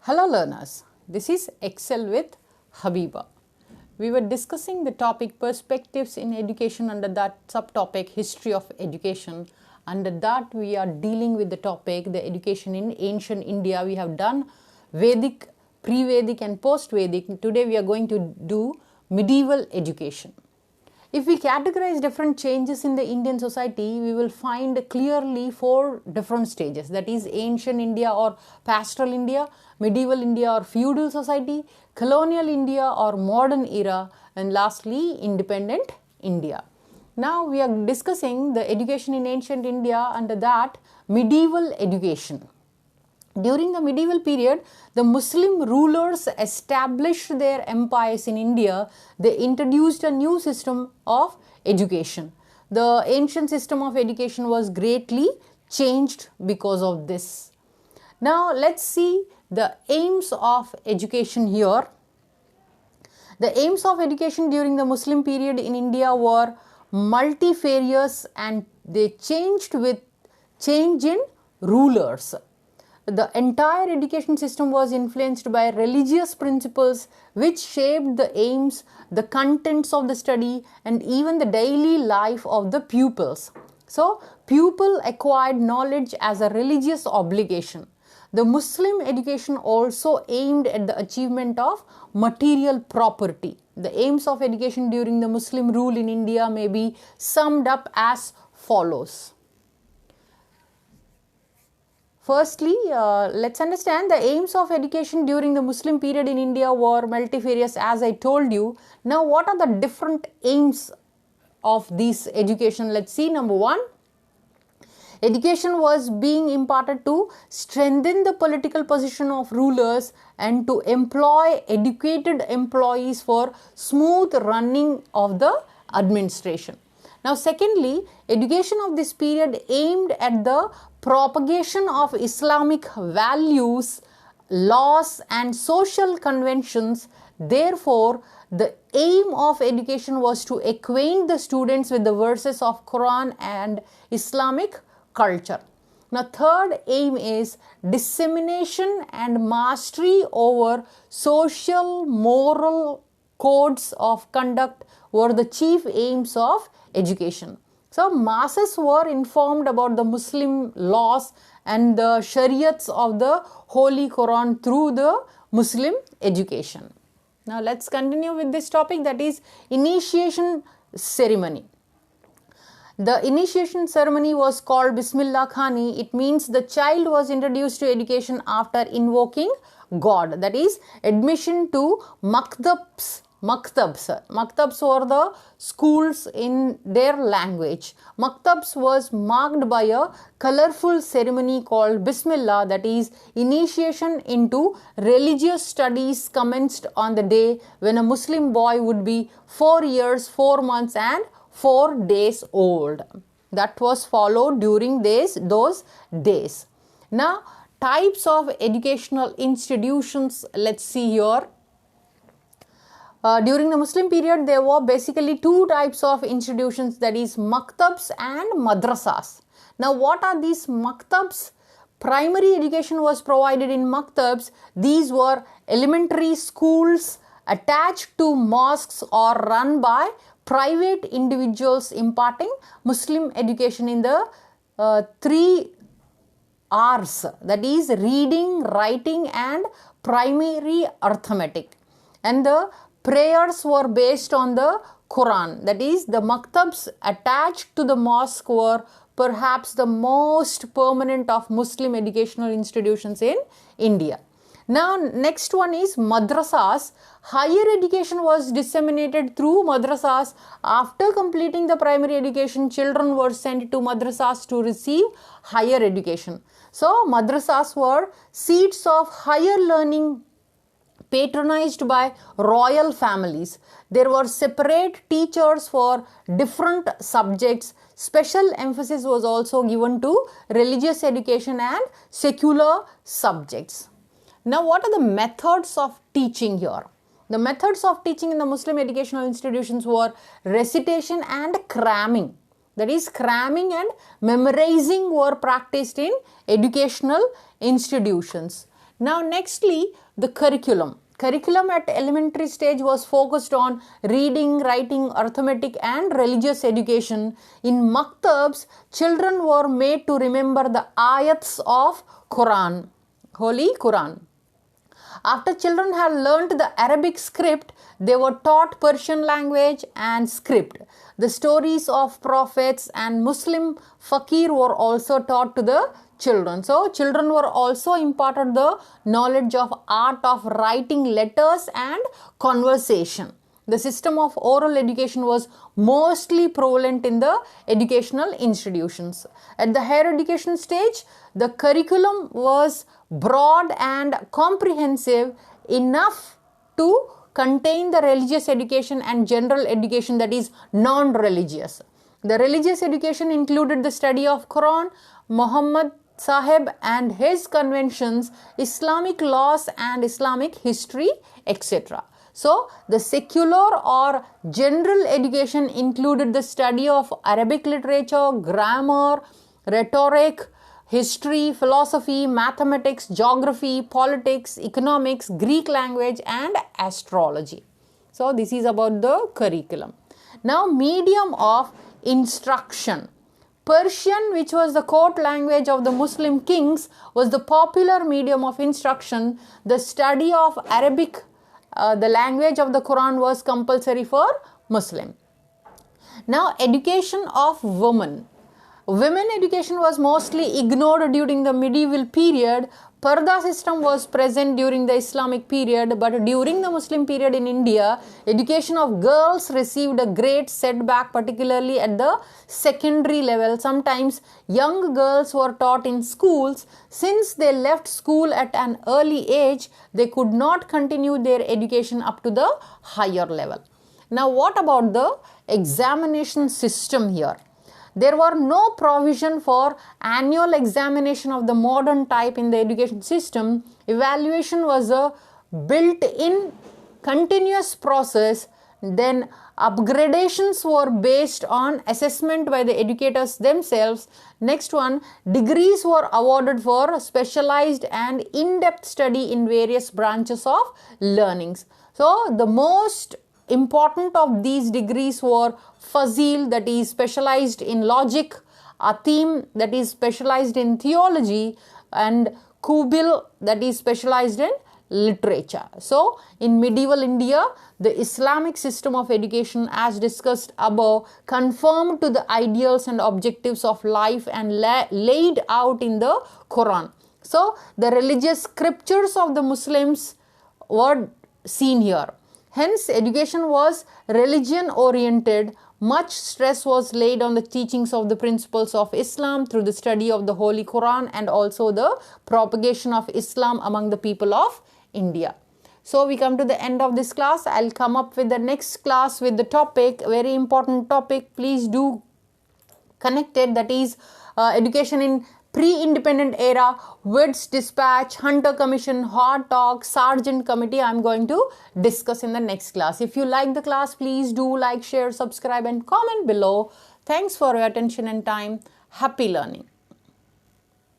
Hello learners, this is Excel with Habeeba. We were discussing the topic perspectives in education under that subtopic history of education. Under that we are dealing with the topic the education in ancient India. We have done Vedic, pre-Vedic and post-Vedic. Today we are going to do medieval education. If we categorize different changes in the Indian society, we will find clearly four different stages. That is ancient India or pastoral India, medieval India or feudal society, colonial India or modern era, and lastly independent India. Now we are discussing the education in ancient India under that medieval education. During the medieval period, the Muslim rulers established their empires in India. They introduced a new system of education. The ancient system of education was greatly changed because of this. Now let's see the aims of education here. The aims of education during the Muslim period in India were multifarious and they changed with change in rulers. The entire education system was influenced by religious principles which shaped the aims, the contents of the study and even the daily life of the pupils. So, pupil acquired knowledge as a religious obligation. The Muslim education also aimed at the achievement of material property. The aims of education during the Muslim rule in India may be summed up as follows. Firstly, let's understand the aims of education during the Muslim period in India were multifarious as I told you. Now, what are the different aims of this education? Let's see. Number one, education was being imparted to strengthen the political position of rulers and to employ educated employees for smooth running of the administration. Now, secondly, education of this period aimed at the propagation of Islamic values, laws and social conventions. Therefore, the aim of education was to acquaint the students with the verses of Quran and Islamic culture. Now, third aim is dissemination and mastery over social moral codes of conduct were the chief aims of education. So, masses were informed about the Muslim laws and the shariats of the Holy Quran through the Muslim education. Now, let's continue with this topic, that is initiation ceremony. The initiation ceremony was called Bismillah Khani. It means the child was introduced to education after invoking God. That is admission to maktabs. Maktabs were the schools in their language. Maktabs was marked by a colorful ceremony called Bismillah, that is initiation into religious studies commenced on the day when a Muslim boy would be 4 years, 4 months and 4 days old. That was followed during those days. Now, types of educational institutions, let's see here. During the Muslim period, there were basically two types of institutions, that is maktabs and madrasas. Now, what are these maktabs? Primary education was provided in maktabs. These were elementary schools attached to mosques or run by private individuals imparting Muslim education in the 3 R's, that is reading, writing and primary arithmetic. And the prayers were based on the Quran. That is, the maktabs attached to the mosque were perhaps the most permanent of Muslim educational institutions in India. Now, next one is madrasas. Higher education was disseminated through madrasas. After completing the primary education, children were sent to madrasas to receive higher education. So, madrasas were seats of higher learning patronized by royal families. There were separate teachers for different subjects. Special emphasis was also given to religious education and secular subjects. Now, what are the methods of teaching here? The methods of teaching in the Muslim educational institutions were recitation and cramming. That is, cramming and memorizing were practiced in educational institutions. Now nextly, the curriculum. Curriculum at elementary stage was focused on reading, writing, arithmetic and religious education. In maktabs, children were made to remember the ayats of Quran, Holy Quran. After children had learnt the Arabic script, they were taught Persian language and script. The stories of prophets and Muslim fakir were also taught to the children. So, children were also imparted the knowledge of art of writing letters and conversation. The system of oral education was mostly prevalent in the educational institutions. At the higher education stage, the curriculum was broad and comprehensive enough to contain the religious education and general education, that is non-religious. The religious education included the study of Quran, Muhammad Sahib and his conventions, Islamic laws and Islamic history, etc. So, the secular or general education included the study of Arabic literature, grammar, rhetoric, history, philosophy, mathematics, geography, politics, economics, Greek language and astrology. So, this is about the curriculum. Now, medium of instruction. Persian, which was the court language of the Muslim kings, was the popular medium of instruction. The study of Arabic, the language of the Quran, was compulsory for Muslim. Now, education of women. Women education was mostly ignored during the medieval period. Parda system was present during the Islamic period, but during the Muslim period in India, education of girls received a great setback, particularly at the secondary level. Sometimes young girls were taught in schools. Since they left school at an early age, they could not continue their education up to the higher level. Now, what about the examination system here? There were no provision for annual examination of the modern type in the education system. Evaluation was a built-in continuous process. Then upgradations were based on assessment by the educators themselves. Next one, degrees were awarded for specialized and in-depth study in various branches of learnings. So, the most important of these degrees were Fazil, that is specialized in logic, Atim, that is specialized in theology, and Kubil, that is specialized in literature. So, in medieval India, the Islamic system of education, as discussed above, conformed to the ideals and objectives of life and laid out in the Quran. So, the religious scriptures of the Muslims were seen here. Hence, education was religion oriented. Much stress was laid on the teachings of the principles of Islam through the study of the Holy Quran and also the propagation of Islam among the people of India. So, we come to the end of this class. I'll come up with the next class with the topic, very important topic. Please do connect it, that is education in pre-independent era, Witt's Dispatch, Hunter Commission, Hard Talk, Sargent Committee. I am going to discuss in the next class. If you like the class, please do like, share, subscribe and comment below. Thanks for your attention and time. Happy learning.